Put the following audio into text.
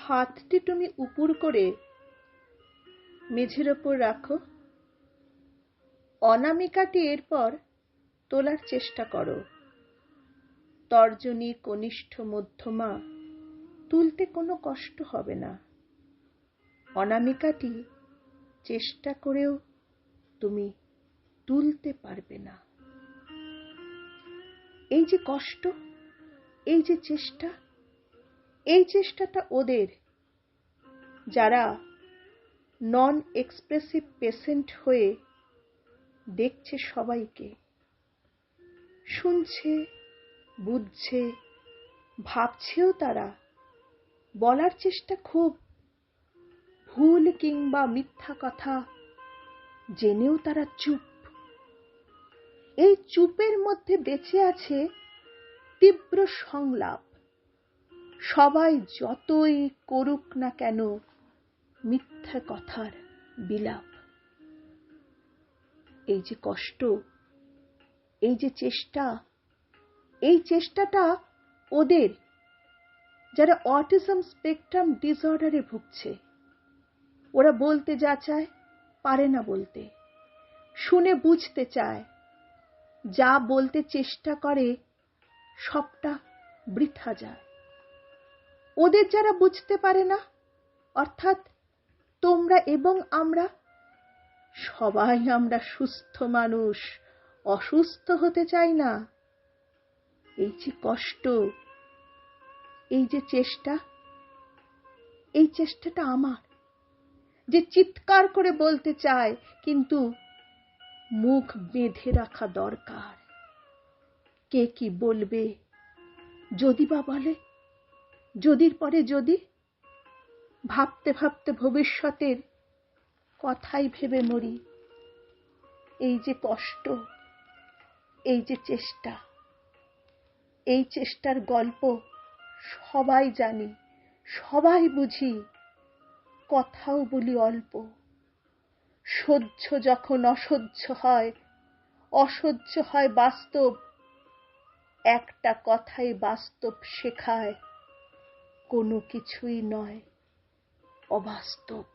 হাতটি তুমি উপর করে মেঝের ওপর রাখো। অনামিকাটি এরপর তোলার চেষ্টা করো। তর্জনী, কনিষ্ঠ, মধ্যমা তুলতে কোনো কষ্ট হবে না। অনামিকাটি চেষ্টা করেও তুমি তুলতে পারবে না। এই যে কষ্ট, এই যে চেষ্টা, এই চেষ্টাটা ওদের, যারা নন এক্সপ্রেসিভ পেশেন্ট হয়ে দেখছে সবাইকে, শুনছে, বুঝছে, ভাবছেও। তারা বলার চেষ্টা খুব ভুল কিংবা মিথ্যা কথা জেনেও তারা চুপ। এই চুপের মধ্যে বেঁচে আছে তীব্র সংলাপ। সবাই যতই করুক না কেন মিথ্যা কথার বিলাপ। এই যে কষ্ট, এই যে চেষ্টা, এই চেষ্টাটা ওদের, যারা অটিজম স্পেকট্রাম ডিসঅর্ডারে ভুগছে। ওরা বলতে যা চায় পারে না বলতে, শুনে বুঝতে চায়, যা বলতে চেষ্টা করে সবটা বৃথা যায়। ওদের যারা বুঝতে পারে না, অর্থাৎ তোমরা এবং আমরা, সবাই আমরা সুস্থ মানুষ, অসুস্থ হতে চাই না। এই যে কষ্ট, এই যে চেষ্টা, এই চেষ্টাটা আমার, যে চিৎকার করে বলতে চায় কিন্তু মুখ বেঁধে রাখা দরকার। কে কি বলবে, যদি বা বলে, যদির পরে যদি, ভাবতে ভাবতে ভবিষ্যতের কথাই ভেবে মরি। এই যে কষ্ট, এই যে চেষ্টা, এই চেষ্টার গল্প সবাই জানি, সবাই বুঝি, কথাও বলি অল্প। সহ্য যখন অসহ্য হয়, অসহ্য হয় বাস্তব, একটা কথাই বাস্তব শেখায়, কোনো কিছুই নয় অবাস্তব।